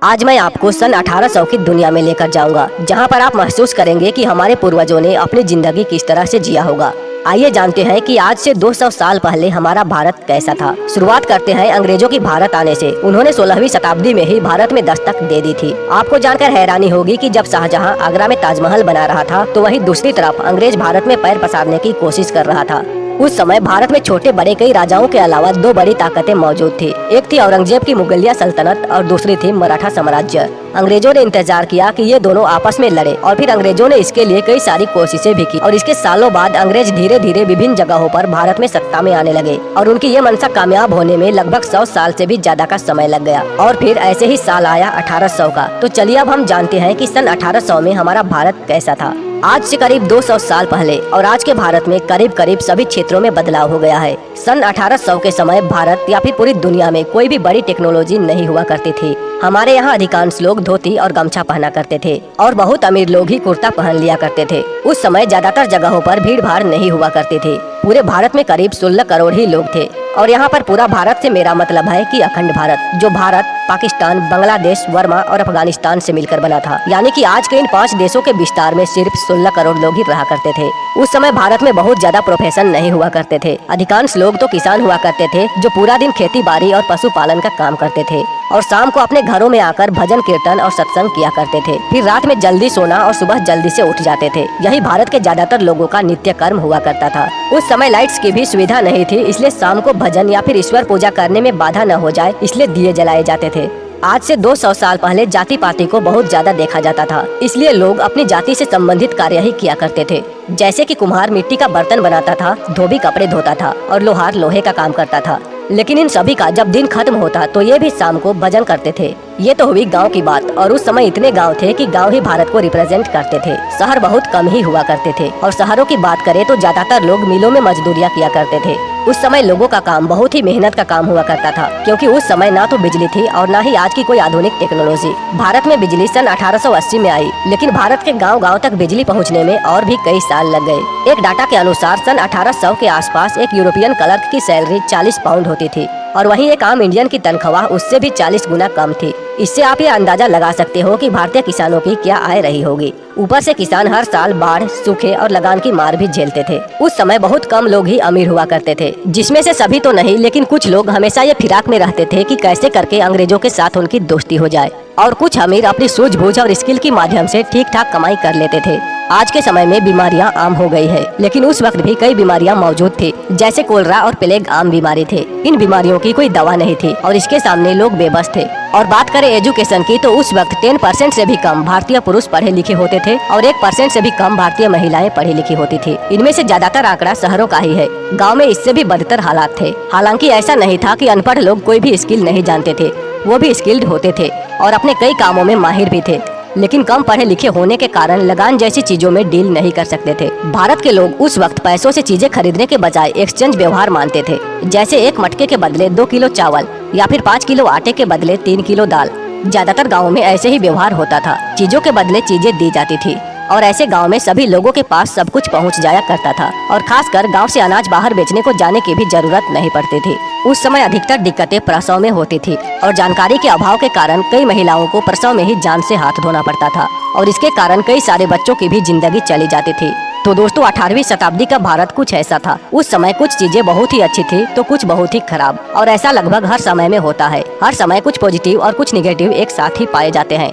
आज मैं आपको सन 1800 की दुनिया में लेकर जाऊंगा, जहां पर आप महसूस करेंगे कि हमारे पूर्वजों ने अपनी जिंदगी किस तरह से जिया होगा। आइए जानते हैं कि आज से 200 साल पहले हमारा भारत कैसा था। शुरुआत करते हैं अंग्रेजों की भारत आने से। उन्होंने 16वीं शताब्दी में ही भारत में दस्तक दे दी थी। आपको जानकर हैरानी होगी कि जब शाहजहां आगरा में ताजमहल बना रहा था, तो वहीं दूसरी तरफ अंग्रेज भारत में पैर पसारने की कोशिश कर रहा था। उस समय भारत में छोटे बड़े कई राजाओं के अलावा दो बड़ी ताकतें मौजूद थी। एक थी औरंगजेब की मुगलिया सल्तनत और दूसरी थी मराठा साम्राज्य। अंग्रेजों ने इंतजार किया कि ये दोनों आपस में लड़े और फिर अंग्रेजों ने इसके लिए कई सारी कोशिशें भी की और इसके सालों बाद अंग्रेज धीरे धीरे विभिन्न जगहों पर भारत में सत्ता में आने लगे और उनकी ये मंशा कामयाब होने में लगभग 100 साल से भी ज्यादा का समय लग गया। और फिर ऐसे ही साल आया 1800 का। तो चलिए अब हम जानते हैं कि सन 1800 में हमारा भारत कैसा था। आज से करीब 200 साल पहले और आज के भारत में करीब करीब सभी क्षेत्रों में बदलाव हो गया है। सन 1800 के समय भारत या फिर पूरी दुनिया में कोई भी बड़ी टेक्नोलॉजी नहीं हुआ करती थी। हमारे यहाँ अधिकांश लोग धोती और गमछा पहना करते थे और बहुत अमीर लोग ही कुर्ता पहन लिया करते थे। उस समय ज्यादातर जगहों पर भीड़ भाड़ नहीं हुआ करती थी। पूरे भारत में करीब 16 करोड़ ही लोग थे। और यहाँ पर पूरा भारत से मेरा मतलब है कि अखंड भारत, जो भारत, पाकिस्तान, बांग्लादेश, वर्मा और अफगानिस्तान से मिलकर बना था। यानी कि आज के इन 5 देशों के विस्तार में सिर्फ 16 करोड़ लोग ही रहा करते थे। उस समय भारत में बहुत ज्यादा प्रोफेशन नहीं हुआ करते थे। अधिकांश लोग तो किसान हुआ करते थे, जो पूरा दिन खेती बाड़ी और पशुपालन का काम करते थे और शाम को अपने घरों में आकर भजन कीर्तन और सत्संग किया करते थे। फिर रात में जल्दी सोना और सुबह जल्दी से उठ जाते थे। यही भारत के ज्यादातर लोगों का नित्य कर्म हुआ करता था। उस समय लाइट्स की भी सुविधा नहीं थी, इसलिए शाम को भजन या फिर ईश्वर पूजा करने में बाधा न हो जाए, इसलिए दिए जलाए जाते थे। आज से 200 साल पहले जाति पाति को बहुत ज्यादा देखा जाता था, इसलिए लोग अपनी जाति से संबंधित कार्य ही किया करते थे। जैसे कि कुम्हार मिट्टी का बर्तन बनाता था, धोबी कपड़े धोता था और लोहार लोहे का काम करता था। लेकिन इन सभी का जब दिन खत्म होता तो ये भी शाम को भजन करते थे। ये तो हुई गांव की बात। और उस समय इतने गांव थे कि गांव ही भारत को रिप्रेजेंट करते थे। शहर बहुत कम ही हुआ करते थे और शहरों की बात करें तो ज्यादातर लोग मिलों में मजदूरियां किया करते थे। उस समय लोगों का काम बहुत ही मेहनत का काम हुआ करता था, क्योंकि उस समय ना तो बिजली थी और ना ही आज की कोई आधुनिक टेक्नोलॉजी। भारत में बिजली सन 1880 में आई, लेकिन भारत के गांव-गांव तक बिजली पहुंचने में और भी कई साल लग गए। एक डाटा के अनुसार सन 1800 के आसपास एक यूरोपियन क्लर्क की सैलरी 40 पाउंड होती थी और वहीं एक आम इंडियन की तनख्वाह उससे भी 40 गुना कम थी। इससे आप ये अंदाजा लगा सकते हो कि भारतीय किसानों की क्या आय रही होगी। ऊपर से किसान हर साल बाढ़, सूखे और लगान की मार भी झेलते थे। उस समय बहुत कम लोग ही अमीर हुआ करते थे, जिसमें से सभी तो नहीं, लेकिन कुछ लोग हमेशा ये फिराक में रहते थे कि कैसे करके अंग्रेजों के साथ उनकी दोस्ती हो जाए। और कुछ अमीर अपनी सूझबूझ और स्किल की माध्यम से ठीक ठाक कमाई कर लेते थे। आज के समय में बीमारियां आम हो गई है, लेकिन उस वक्त भी कई बीमारियां मौजूद थी। जैसे कोलरा और प्लेग आम बीमारी थे। इन बीमारियों की कोई दवा नहीं थी और इसके सामने लोग बेबस थे। और बात करें एजुकेशन की, तो उस वक्त 10% से भी कम भारतीय पुरुष पढ़े लिखे होते थे और 1% से भी कम भारतीय महिलाएं पढ़ी लिखी होती थी। इनमें से ज्यादातर आंकड़ा शहरों का ही है। गाँव में इससे भी बदतर हालात थे। हालांकि ऐसा नहीं था कि अनपढ़ लोग कोई भी स्किल नहीं जानते थे, वो भी स्किल्ड होते थे और अपने कई कामों में माहिर भी थे। लेकिन कम पढ़े लिखे होने के कारण लगान जैसी चीजों में डील नहीं कर सकते थे। भारत के लोग उस वक्त पैसों से चीजें खरीदने के बजाय एक्सचेंज व्यवहार मानते थे। जैसे एक मटके के बदले 2 किलो चावल या फिर 5 किलो आटे के बदले 3 किलो दाल। ज्यादातर गाँव में ऐसे ही व्यवहार होता था। चीजों के बदले चीजें दी जाती थी और ऐसे गांव में सभी लोगों के पास सब कुछ पहुंच जाया करता था और खासकर गांव से अनाज बाहर बेचने को जाने की भी जरूरत नहीं पड़ती थी। उस समय अधिकतर दिक्कतें प्रसव में होती थी और जानकारी के अभाव के कारण कई महिलाओं को प्रसव में ही जान से हाथ धोना पड़ता था और इसके कारण कई सारे बच्चों की भी जिंदगी चली जाती थी। तो दोस्तों, 18वीं शताब्दी का भारत कुछ ऐसा था। उस समय कुछ चीजें बहुत ही अच्छी थी तो कुछ बहुत ही खराब, और ऐसा लगभग हर समय में होता है। हर समय कुछ पॉजिटिव और कुछ निगेटिव एक साथ ही पाए जाते हैं।